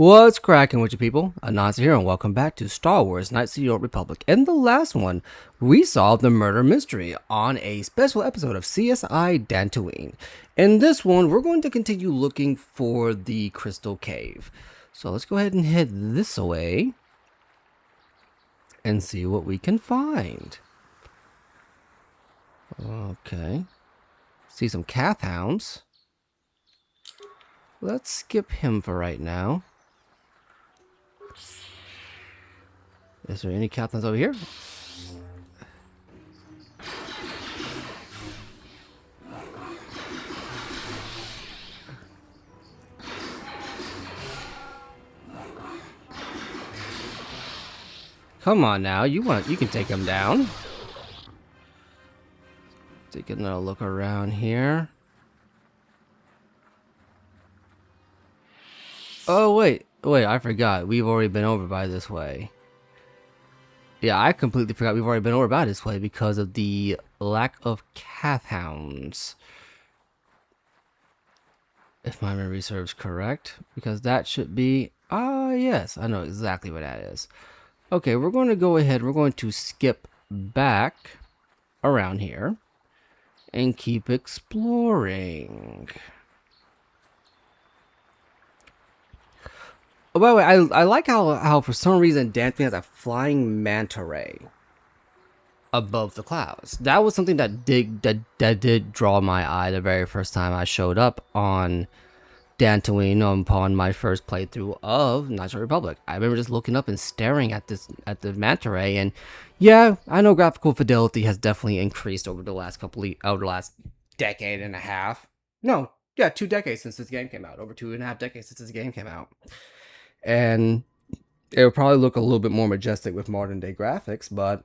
What's cracking with you people? Anansi here, and welcome back to Star Wars Knights of the Old Republic. In the last one, we solved the murder mystery on a special episode of CSI Dantooine. In this one, we're going to continue looking for the Crystal Cave. So let's go ahead and head this way and see what we can find. Okay. See some Cath Hounds. Let's skip him for right now. Is there any captains over here? Come on now, you can take him down. Take another look around here. Oh wait, I forgot. We've already been over by this way. Yeah, I completely forgot we've already been over by this way because of the lack of Cath Hounds. If my memory serves correct, because that should be... yes, I know exactly what that is. Okay, we're going to go ahead, we're going to skip back around here and keep exploring. Oh, by the way, I like how for some reason Dantooine has a flying manta ray above the clouds. That was something that did draw my eye the very first time I showed up on Dantooine upon my first playthrough of Knights of the Republic. I remember just looking up and staring at the manta ray, and yeah, I know graphical fidelity has definitely increased over the last decade and a half. No, yeah, 2 decades since this game came out. Over 2.5 decades since this game came out. And it would probably look a little bit more majestic with modern day graphics, but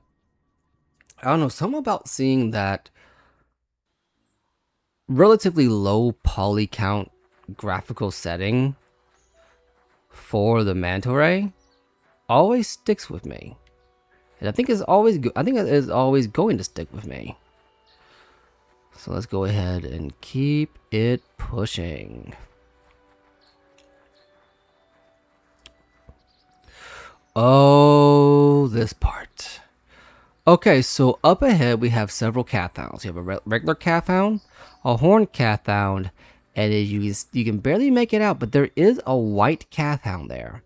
I don't know, something about seeing that relatively low poly count graphical setting for the manta ray always sticks with me. And I think it's always I think it is always going to stick with me. So let's go ahead and keep it pushing. Oh, this part. Okay, so up ahead we have several Cath Hounds. You have a regular Cath Hound, a horned Cath Hound, and you can barely make it out, but there is a white Cath Hound there,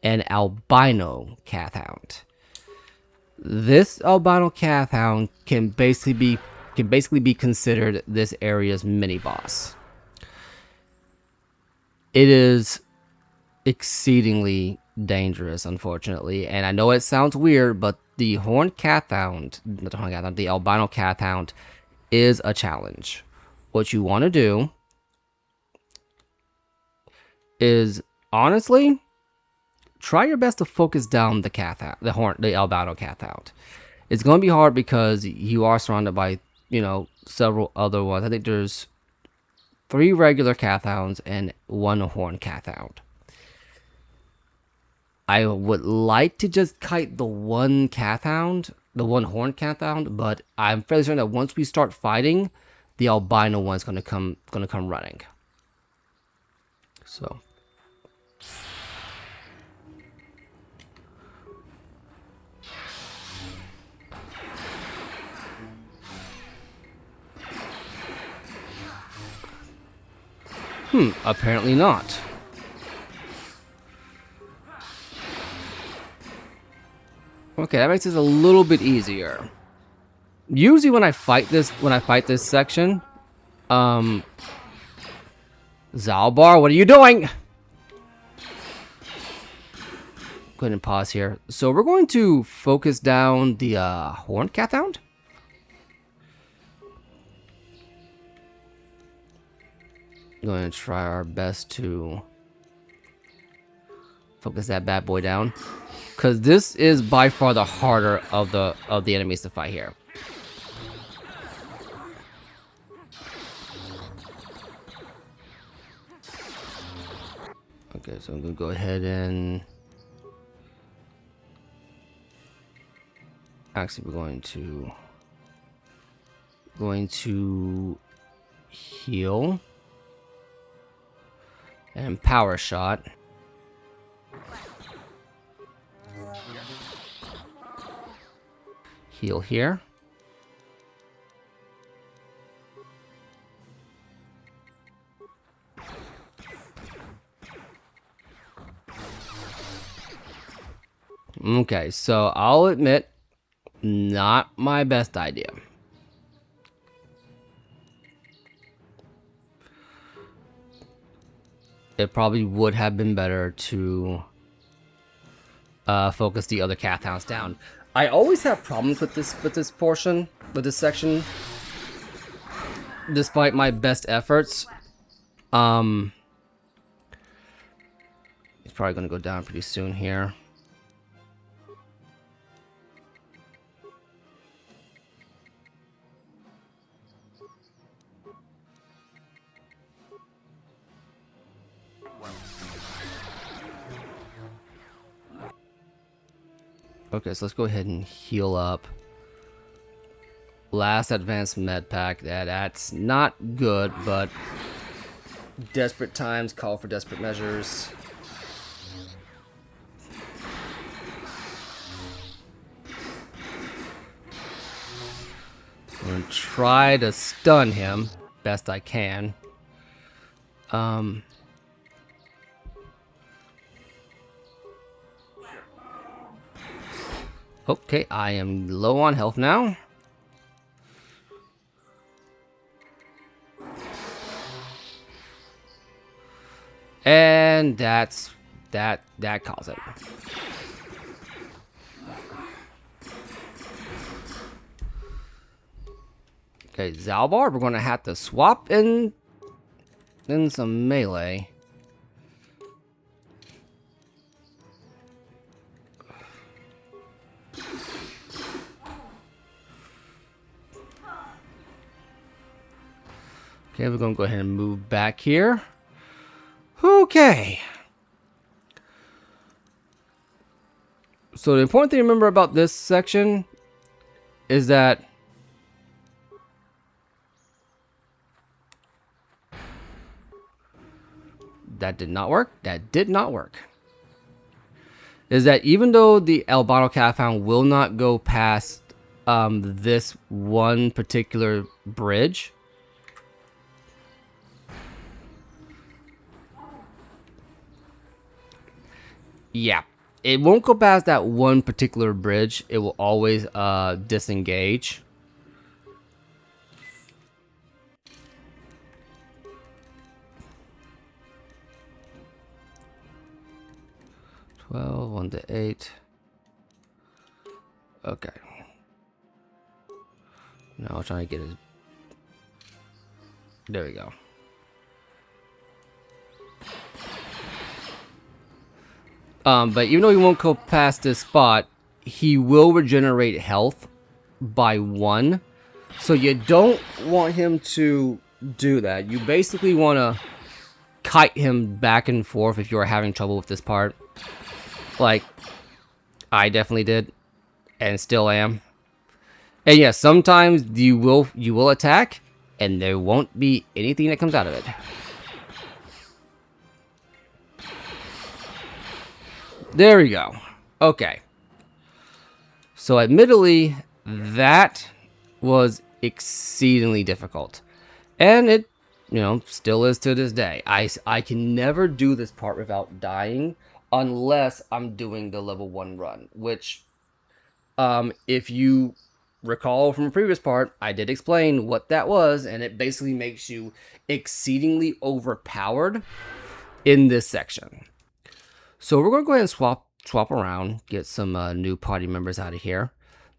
an albino Cath Hound. This albino Cath Hound can basically be considered this area's mini boss. It is exceedingly dangerous, unfortunately, and I know it sounds weird, but the horned Cath Hound, not the horned Cath Hound, the albino Cath Hound is a challenge. What you want to do is honestly try your best to focus down the Cath Hound, the albino Cath Hound. It's going to be hard because you are surrounded by, several other ones. I think there's 3 regular Cath Hounds and 1 horned Cath Hound. I would like to just kite the one Cath Hound, the one horned Cath Hound, but I'm fairly certain that once we start fighting, the albino one's gonna come running. So. Apparently not. Okay, that makes this a little bit easier. Usually when I fight this section, Zalbar, what are you doing? Go ahead and pause here. So we're going to focus down the horned Cath Hound. Going to try our best to focus that bad boy down, because this is by far the harder of the enemies to fight here. Okay, so I'm gonna go ahead and actually we're going to heal and power shot. Heal here. Okay, so I'll admit, not my best idea. It probably would have been better to focus the other Cath Hounds down. I always have problems with this portion, with this section. Despite my best efforts. He's probably gonna go down pretty soon here. Okay, so let's go ahead and heal up. Last advanced med pack. That's not good, but desperate times call for desperate measures. I'm gonna try to stun him best I can. Okay, I am low on health now. And that calls it. Okay, Zalbar, we're gonna have to swap in some melee. Okay, we're gonna go ahead and move back here. Okay. So the important thing to remember about this section is that that did not work. That did not work. Is that even though the albino Cath Hound will not go past this one particular bridge, yeah, it won't go past that one particular bridge. It will always disengage. Well, 1 to 8. Okay. Now I'm trying to get it. There we go. But even though he won't go past this spot, he will regenerate health by 1. So you don't want him to do that. You basically want to kite him back and forth if you're having trouble with this part. Like, I definitely did, and still am. And yes, sometimes you will attack, and there won't be anything that comes out of it. There we go. Okay. So admittedly, that was exceedingly difficult. And it, still is to this day. I can never do this part without dying unless I'm doing the level 1 run, which if you recall from a previous part, I did explain what that was, and it basically makes you exceedingly overpowered in this section. So we're going to go ahead and swap around, get some new party members out of here.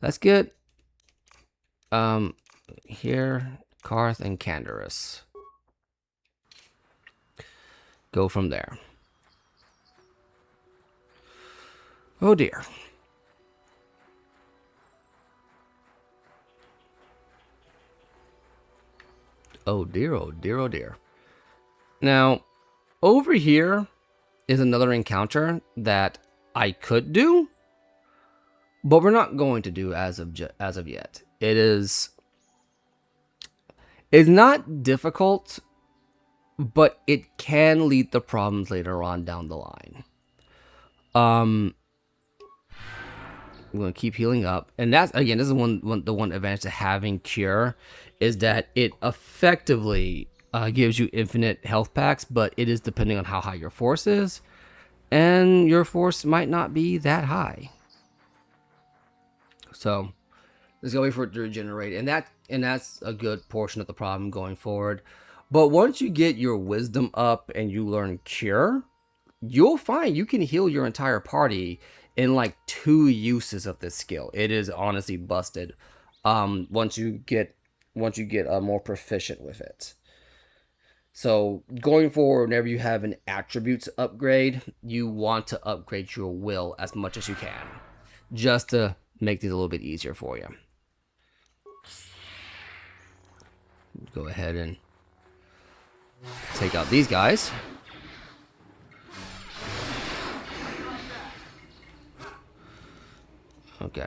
Let's get here, Karth and Canderous. Go from there. Oh dear. Oh dear, oh dear, oh dear. Now, over here is another encounter that I could do, but we're not going to do as of yet. It's not difficult, but it can lead to problems later on down the line. I'm gonna keep healing up, and that's again, this is the one advantage to having cure, is that it effectively gives you infinite health packs, but it is depending on how high your force is, and your force might not be that high. So there's gonna wait for it to regenerate, and that's a good portion of the problem going forward. But once you get your wisdom up and you learn cure, you'll find you can heal your entire party in like 2 uses of this skill. It is honestly busted. Once you get more proficient with it. So going forward, whenever you have an attributes upgrade, you want to upgrade your will as much as you can, just to make things a little bit easier for you. Go ahead and take out these guys. Okay.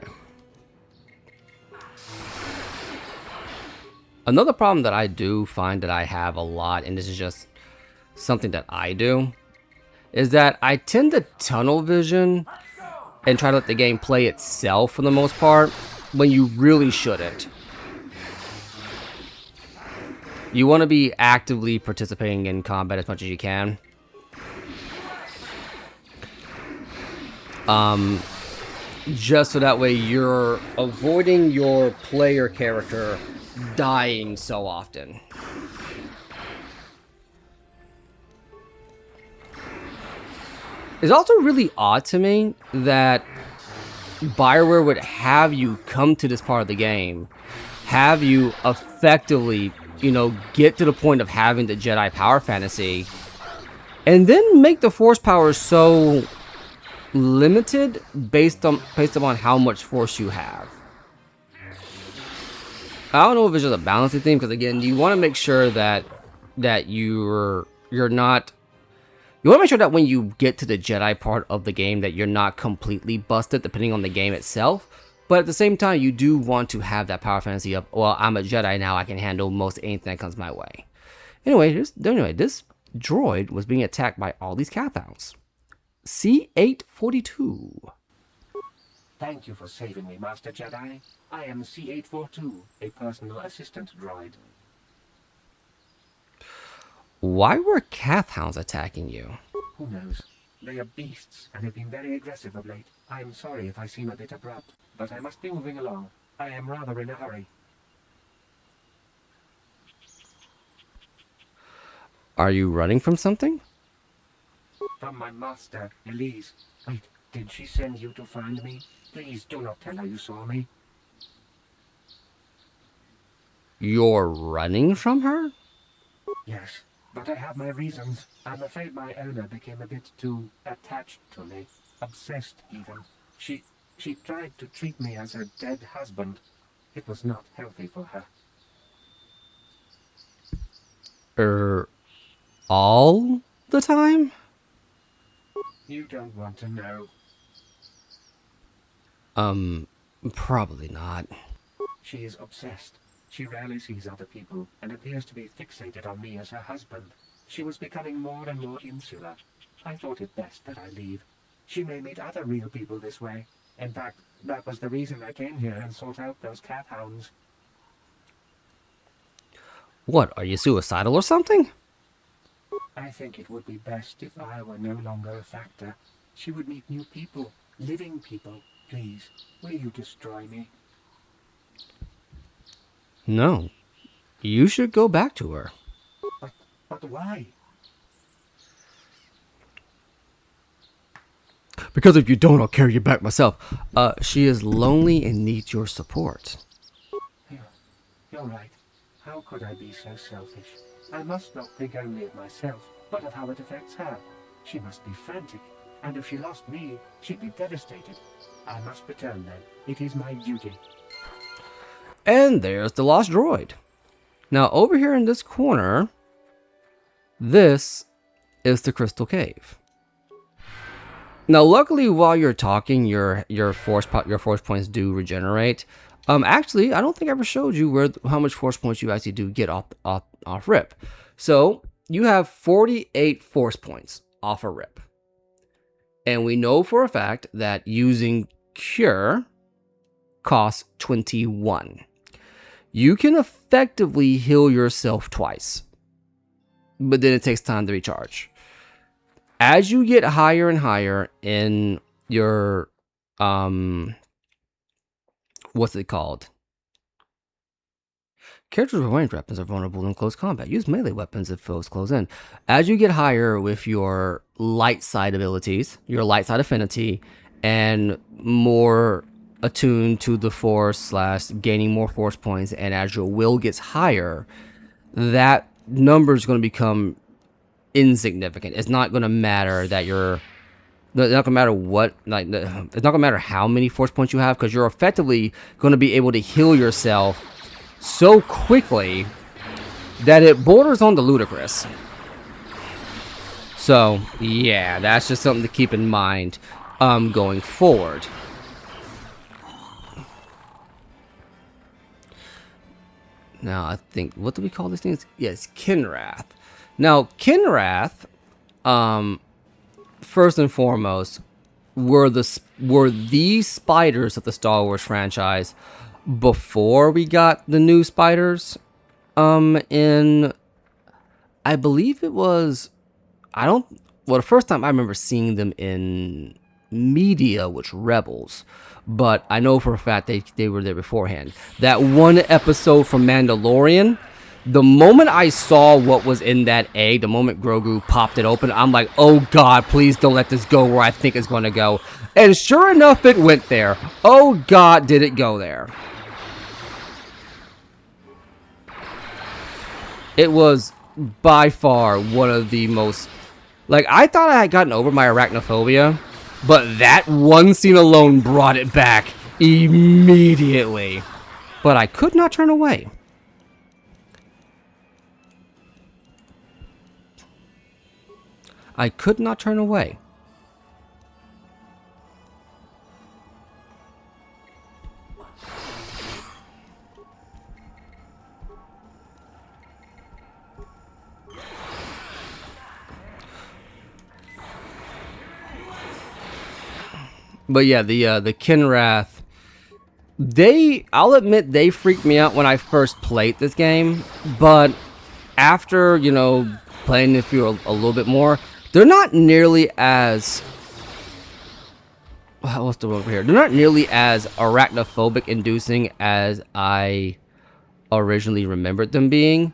Another problem that I do find that I have a lot, and this is just something that I do, is that I tend to tunnel vision and try to let the game play itself for the most part, when you really shouldn't. You want to be actively participating in combat as much as you can. Just so that way you're avoiding your player character dying so often. It's also really odd to me that BioWare would have you come to this part of the game, have you effectively, get to the point of having the Jedi power fantasy, and then make the force power so limited based upon how much force you have. I don't know if it's just a balancing thing, because again, you want to make sure that you're not. You want to make sure that when you get to the Jedi part of the game that you're not completely busted, depending on the game itself. But at the same time, you do want to have that power fantasy of, well, I'm a Jedi now, I can handle most anything that comes my way. Anyway, this droid was being attacked by all these Cathhounds. C842. Thank you for saving me, Master Jedi. I am C842, a personal assistant droid. Why were Cathhounds attacking you? Who knows? They are beasts and have been very aggressive of late. I am sorry if I seem a bit abrupt, but I must be moving along. I am rather in a hurry. Are you running from something? From my master, Elise. Wait, did she send you to find me? Please do not tell her you saw me. You're running from her? Yes, but I have my reasons. I'm afraid my owner became a bit too attached to me. Obsessed, even. She tried to treat me as her dead husband. It was not healthy for her. All the time? You don't want to know. Probably not. She is obsessed. She rarely sees other people and appears to be fixated on me as her husband. She was becoming more and more insular. I thought it best that I leave. She may meet other real people this way. In fact, that was the reason I came here and sought out those Cathhounds. What, are you suicidal or something? I think it would be best if I were no longer a factor. She would meet new people, living people. Please, will you destroy me? No. You should go back to her. But why? Because if you don't, I'll carry you back myself. She is lonely and needs your support. You're right. How could I be so selfish? I must not think only of myself, but of how it affects her. She must be frantic, and if she lost me, she'd be devastated. I must return then. It is my duty. And there's the lost droid. Now, over here in this corner, this is the Crystal Cave. Now, luckily, while you're talking, your force points do regenerate. Actually, I don't think I ever showed you how much force points you actually do get off rip. So you have 48 force points off a rip, and we know for a fact that using Cure costs 21. You can effectively heal yourself twice, but then it takes time to recharge. As you get higher and higher in your, what's it called? Characters with ranged weapons are vulnerable in close combat. Use melee weapons if foes close in. As you get higher with your light side abilities, your light side affinity, and more attuned to the force / gaining more force points, and as your will gets higher, that number is going to become insignificant. It's not going to matter that you're... It's not gonna matter what, like, it's not gonna matter how many force points you have, because you're effectively going to be able to heal yourself so quickly that it borders on the ludicrous. So yeah, that's just something to keep in mind going forward. Now I think, what do we call these things? Yes, Kinrath. Now Kinrath, first and foremost, were the spiders of the Star Wars franchise before we got the new spiders. In, I believe it was, the first time I remember seeing them in media was Rebels, but I know for a fact they were there beforehand. That one episode from Mandalorian, the moment I saw what was in that egg, the moment Grogu popped it open, I'm like, oh god, please don't let this go where I think it's going to go. And sure enough, it went there. Oh god, did it go there. It was by far one of the most... Like, I thought I had gotten over my arachnophobia, but that one scene alone brought it back immediately. But I could not turn away. I could not turn away. But yeah, the Kinrath, I'll admit they freaked me out when I first played this game, but after, you know, playing it through a little bit more, they're not nearly as... What's the word over here? They're not nearly as arachnophobic inducing as I originally remembered them being.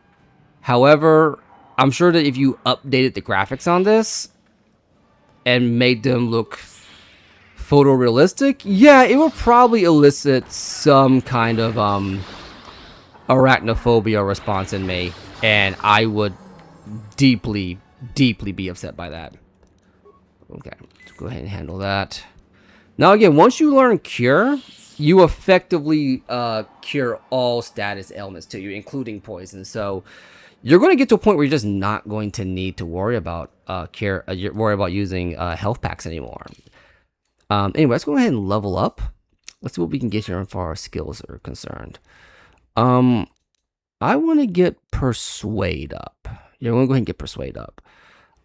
However, I'm sure that if you updated the graphics on this and made them look photorealistic, yeah, it would probably elicit some kind of arachnophobia response in me, and I would deeply be upset by that. Okay, let's go ahead and handle that. Now again, once you learn Cure, you effectively cure all status ailments to you, including poison. So you're going to get to a point where you're just not going to need to worry about using health packs anymore. Anyway, let's go ahead and level up. Let's see what we can get here as far as skills are concerned. I want to get Persuade up. Yeah, we'll go ahead and get Persuade up.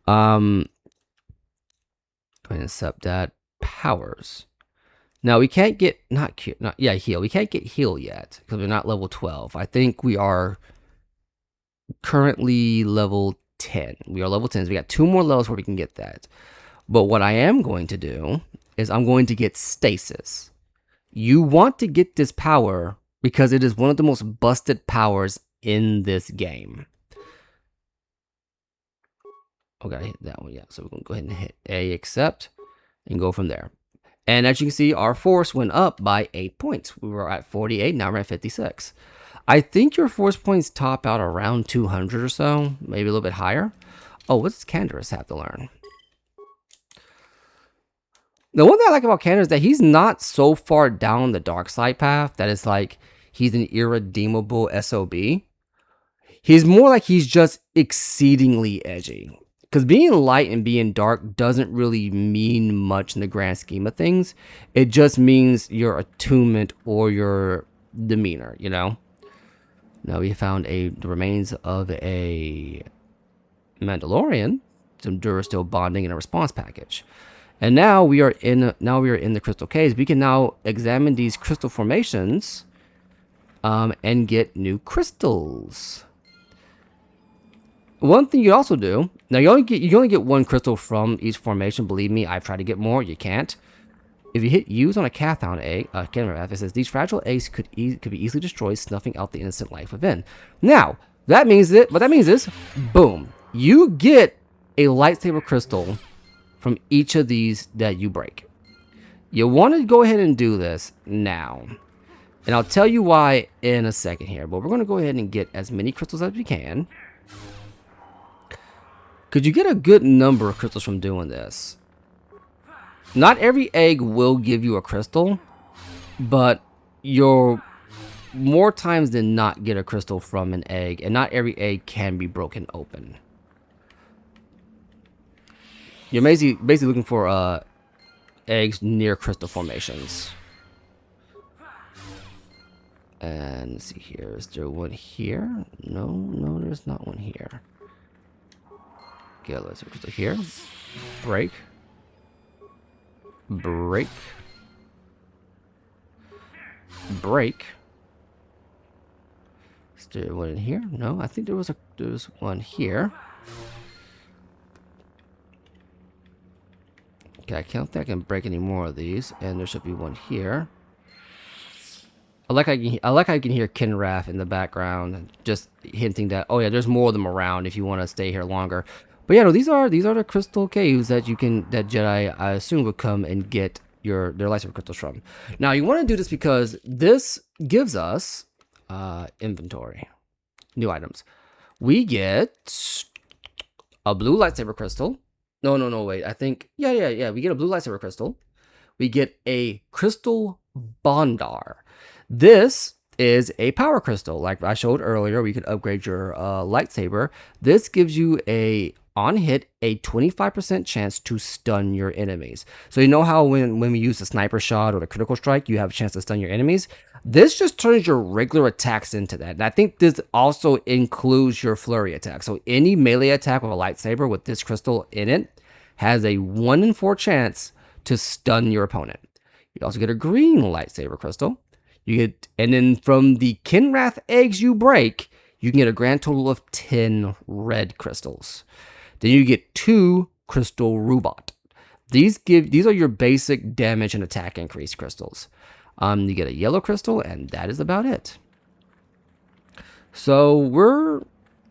Go ahead and accept that. Powers. Now we can't get heal. We can't get heal yet because we're not level 12. I think we are currently level 10. We are level 10. So we got 2 more levels where we can get that. But what I am going to do is I'm going to get Stasis. You want to get this power because it is one of the most busted powers in this game. Okay, I hit that one, yeah. So we're going to go ahead and hit A, accept, and go from there. And as you can see, our force went up by 8 points. We were at 48, now we're at 56. I think your force points top out around 200 or so, maybe a little bit higher. Oh, what does Canderous have to learn? The one thing I like about Candace is that he's not so far down the dark side path that it's like he's an irredeemable SOB. He's more like he's just exceedingly edgy. Because being light and being dark doesn't really mean much in the grand scheme of things. It just means your attunement or your demeanor, you know? Now we found the remains of a Mandalorian, some Durasteel bonding, and a response package. And now we are in the crystal caves. We can now examine these crystal formations and get new crystals. One thing you also do, now you only get one crystal from each formation. Believe me, I've tried to get more. You can't. If you hit use on a Cathound egg, it says these fragile eggs could be easily destroyed, snuffing out the innocent life within. Now that means what that means is, boom, you get a lightsaber crystal from each of these that you break. You want to go ahead and do this now, and I'll tell you why in a second here. But we're going to go ahead and get as many crystals as we can. Could you get a good number of crystals from doing this? Not every egg will give you a crystal, but you'll more times than not get a crystal from an egg, and not every egg can be broken open. You're basically looking for eggs near crystal formations. And let's see here, is there one here? No, there's not one here. Okay, let's see crystal here. Break. Break. Break. Is there one in here? No, I think there's one here. Okay, I can't think I can break any more of these, and there should be one here. I like how you can hear Kinrath in the background, just hinting that, oh yeah, there's more of them around if you want to stay here longer. But yeah, no, these are the crystal caves that that Jedi, I assume, would come and get their lightsaber crystals from. Now you want to do this because this gives us inventory, new items. We get a blue lightsaber crystal. No, wait. I think yeah. We get a blue lightsaber crystal. We get a crystal bondar. This is a power crystal. Like I showed earlier, we could upgrade your lightsaber. This gives you on hit a 25% chance to stun your enemies. So you know how when we use the sniper shot or the critical strike, you have a chance to stun your enemies? This just turns your regular attacks into that. And I think this also includes your flurry attack. So any melee attack with a lightsaber with this crystal in it has a 1 in 4 chance to stun your opponent. You also get a green lightsaber crystal. And then from the Kinrath eggs you break, you can get a grand total of 10 red crystals. Then you get 2 crystal Rubot. These are your basic damage and attack increase crystals. You get a yellow crystal, and that is about it. So we're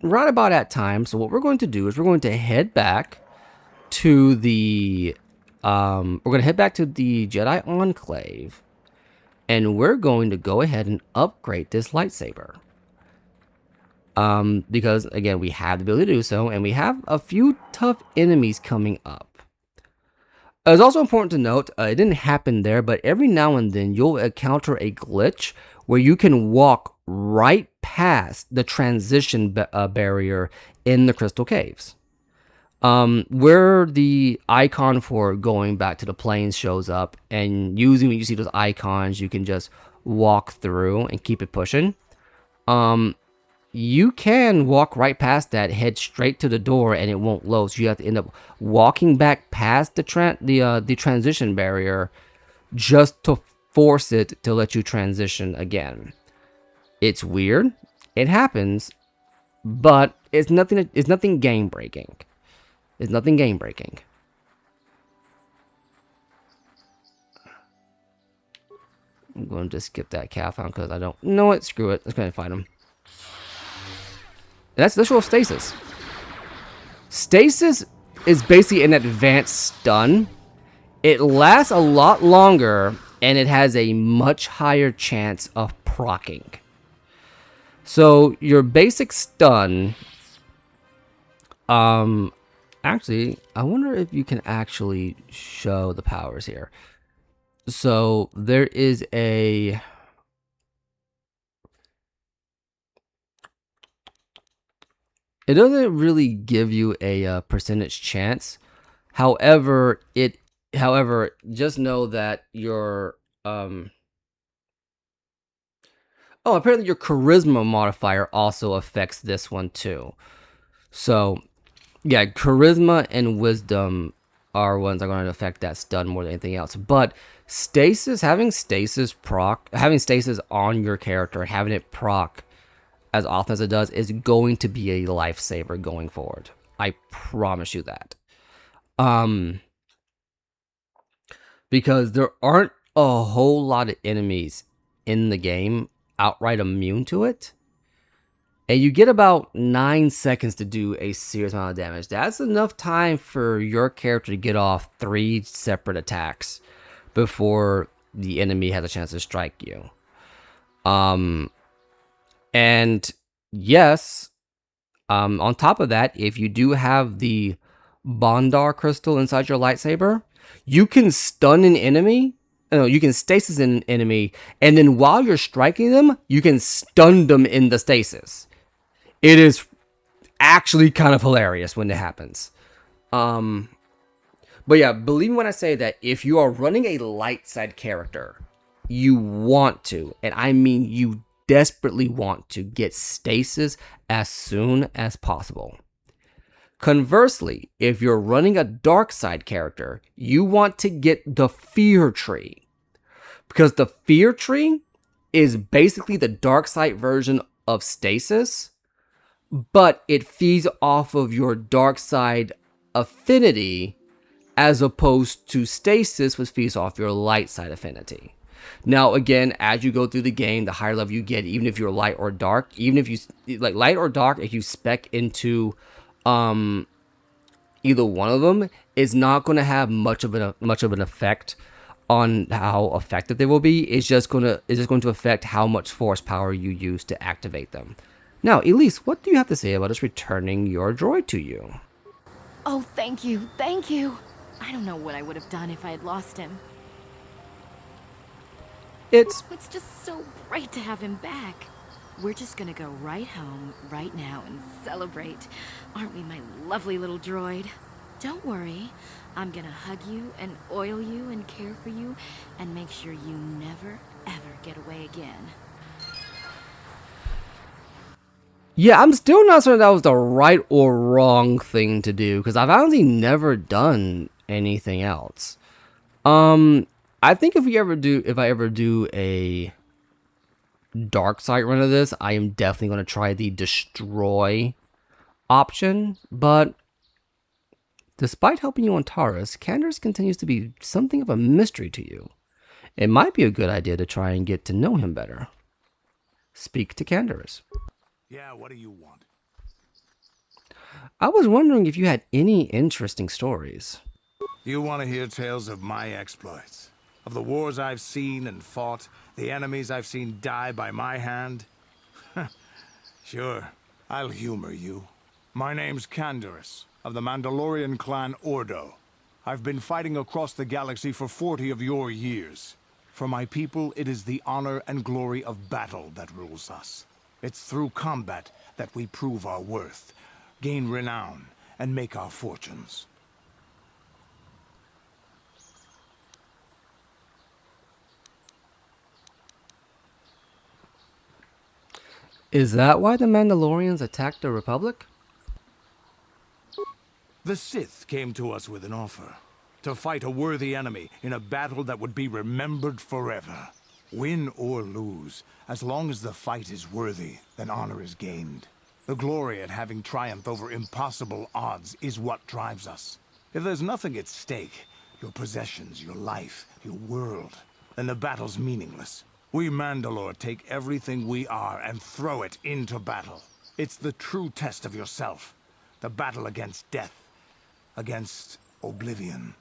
right about at time. So what we're going to do is we're going to head back to the Jedi Enclave, and we're going to go ahead and upgrade this lightsaber. Because again, we have the ability to do so, and we have a few tough enemies coming up. It's also important to note, it didn't happen there, but every now and then you'll encounter a glitch where you can walk right past the transition barrier in the Crystal Caves. Where the icon for going back to the plains shows up, and usually when you see those icons, you can just walk through and keep it pushing. You can walk right past that, head straight to the door, and it won't load. So you have to end up walking back past the transition barrier just to force it to let you transition again. It's weird. It happens, but it's nothing. It's nothing game breaking. It's nothing game breaking. I'm going to skip that Cathound because I don't know it. Screw it. Let's go ahead and fight him. That's literal stasis. Stasis is basically an advanced stun. It lasts a lot longer, and it has a much higher chance of proccing. So your basic stun, actually, I wonder if you can actually show the powers here. So there is a... It doesn't really give you a percentage chance. However, just know that your apparently your charisma modifier also affects this one too. So, yeah, charisma and wisdom are ones that are going to affect that stun more than anything else. But stasis, having stasis on your character and having it proc as often as it does is going to be a lifesaver going forward. I promise you that. Because there aren't a whole lot of enemies in the game outright immune to it. And you get about 9 seconds to do a serious amount of damage. That's enough time for your character to get off 3 separate attacks before the enemy has a chance to strike you. And yes, on top of that, if you do have the Bondar crystal inside your lightsaber, you can stun an enemy. No, you can stasis an enemy, and then while you're striking them, you can stun them in the stasis. It is actually kind of hilarious when it happens. But yeah, believe me when I say that if you are running a light side character, you want to, and I mean you desperately want to, get stasis as soon as possible. Conversely, if you're running a dark side character, you want to get the fear tree. Because the fear tree is basically the dark side version of stasis, but it feeds off of your dark side affinity as opposed to stasis, which feeds off your light side affinity. Now, again, as you go through the game, the higher level you get, even if you're light or dark, even if you like light or dark, if you spec into either one of them, is not going to have much of an effect on how effective they will be. It's just going to affect how much force power you use to activate them. Now, Elise, what do you have to say about us returning your droid to you? Oh, thank you, thank you. I don't know what I would have done if I had lost him. It's It's just so great to have him back. We're just gonna go right home, right now, and celebrate. Aren't we, my lovely little droid? Don't worry. I'm gonna hug you and oil you and care for you and make sure you never, ever get away again. Yeah, I'm still not certain that was the right or wrong thing to do because I've honestly never done anything else. I think if I ever do a dark side run of this, I am definitely going to try the destroy option. But despite helping you on Taurus, Candace continues to be something of a mystery to you. It might be a good idea to try and get to know him better. Speak to Candace. Yeah, what do you want? I was wondering if you had any interesting stories. You want to hear tales of my exploits? Of the wars I've seen and fought, the enemies I've seen die by my hand? Sure, I'll humor you. My name's Candaris, of the Mandalorian clan Ordo. I've been fighting across the galaxy for 40 of your years. For my people, it is the honor and glory of battle that rules us. It's through combat that we prove our worth, gain renown, and make our fortunes. Is that why the Mandalorians attacked the Republic? The Sith came to us with an offer. To fight a worthy enemy in a battle that would be remembered forever. Win or lose, as long as the fight is worthy, then honor is gained. The glory at having triumphed over impossible odds is what drives us. If there's nothing at stake, your possessions, your life, your world, then the battle's meaningless. We Mandalore take everything we are and throw it into battle. It's the true test of yourself. The battle against death. Against oblivion.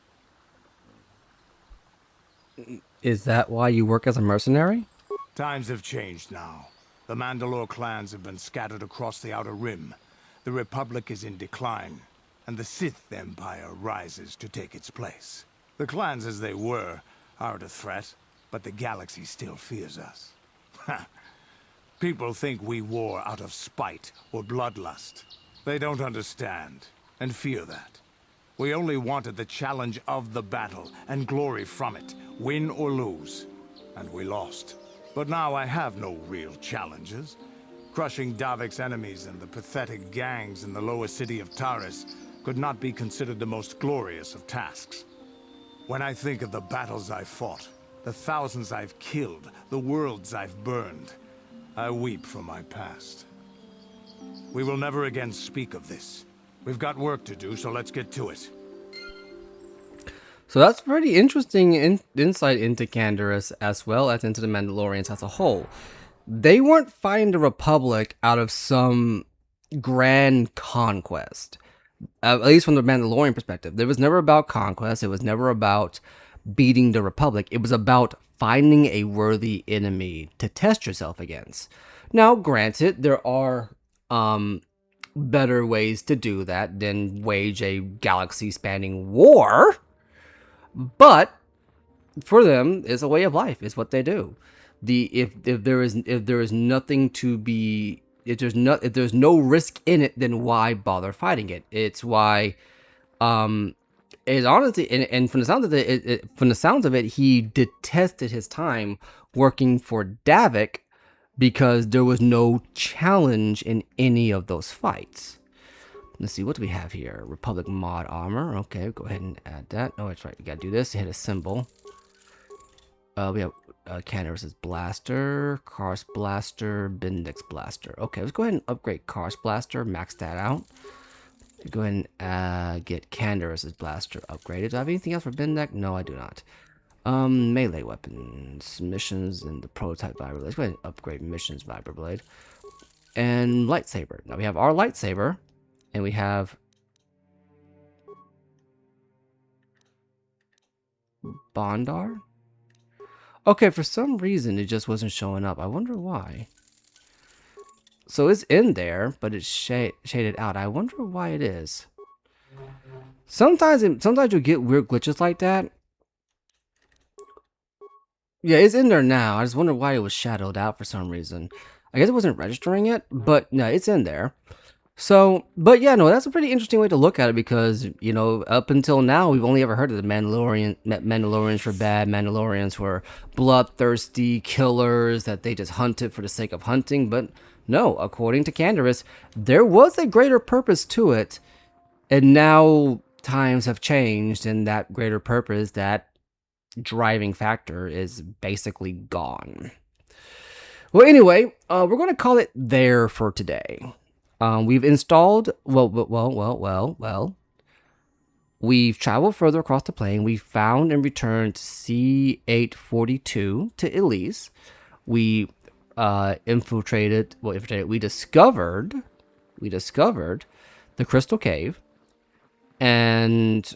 Is that why you work as a mercenary? Times have changed now. The Mandalore clans have been scattered across the Outer Rim. The Republic is in decline, and the Sith Empire rises to take its place. The clans as they were aren't a threat, but the galaxy still fears us. People think we war out of spite or bloodlust. They don't understand, and fear that. We only wanted the challenge of the battle, and glory from it, win or lose. And we lost. But now I have no real challenges. Crushing Davik's enemies and the pathetic gangs in the lower city of Taris, could not be considered the most glorious of tasks. When I think of the battles I've fought, the thousands I've killed, the worlds I've burned, I weep for my past. We will never again speak of this. We've got work to do, so let's get to it. So that's pretty interesting insight into Canderous as well as into the Mandalorians as a whole. They weren't fighting the Republic out of some grand conquest, at least from the Mandalorian perspective. It was never about conquest. It was never about beating the Republic. It was about finding a worthy enemy to test yourself against. Now, granted, there are better ways to do that than wage a galaxy-spanning war. But for them, it's a way of life. It's what they do. If there is nothing to be, if there's no risk in it, then why bother fighting it? It's why it's honestly, and from the sounds of it, he detested his time working for Davik because there was no challenge in any of those fights. Let's see, what do we have here? Republic mod armor. Okay, go ahead and add that. Oh, that's right. You gotta do this. Hit a symbol. We have Canderous' blaster, Karst blaster, Bendix blaster. Okay, let's go ahead and upgrade Karst blaster. Max that out. Go ahead and get Canderous' blaster upgraded. Do I have anything else for Bendix? No, I do not. Melee weapons, missions, and the prototype vibroblade. Let's go ahead and upgrade missions vibroblade. And lightsaber. Now we have our lightsaber. And we have Bondar. Okay, for some reason it just wasn't showing up. I wonder why. So it's in there, but it's shaded out. I wonder why it is. Sometimes you'll get weird glitches like that. Yeah, it's in there now. I just wonder why it was shadowed out for some reason. I guess it wasn't registering it, but no, it's in there. So, but yeah, no, that's a pretty interesting way to look at it because, you know, up until now, we've only ever heard of the Mandalorians were bad, Mandalorians were bloodthirsty killers that they just hunted for the sake of hunting. But no, according to Canderous, there was a greater purpose to it. And now times have changed and that greater purpose, that driving factor is basically gone. Well, anyway, we're going to call it there for today. We've installed, we've traveled further across the plane. We found and returned C-842 to Elise. We we discovered the Crystal Cave and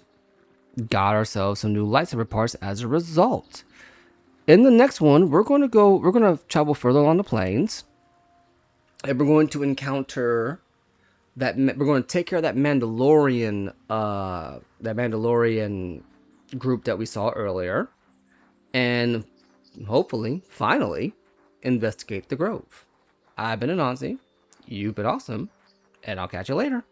got ourselves some new lightsaber parts as a result. In the next one, we're going to travel further along the plains. And we're going to encounter we're going to take care of that Mandalorian group that we saw earlier. And hopefully, finally, investigate the Grove. I've been Anansi, you've been awesome, and I'll catch you later.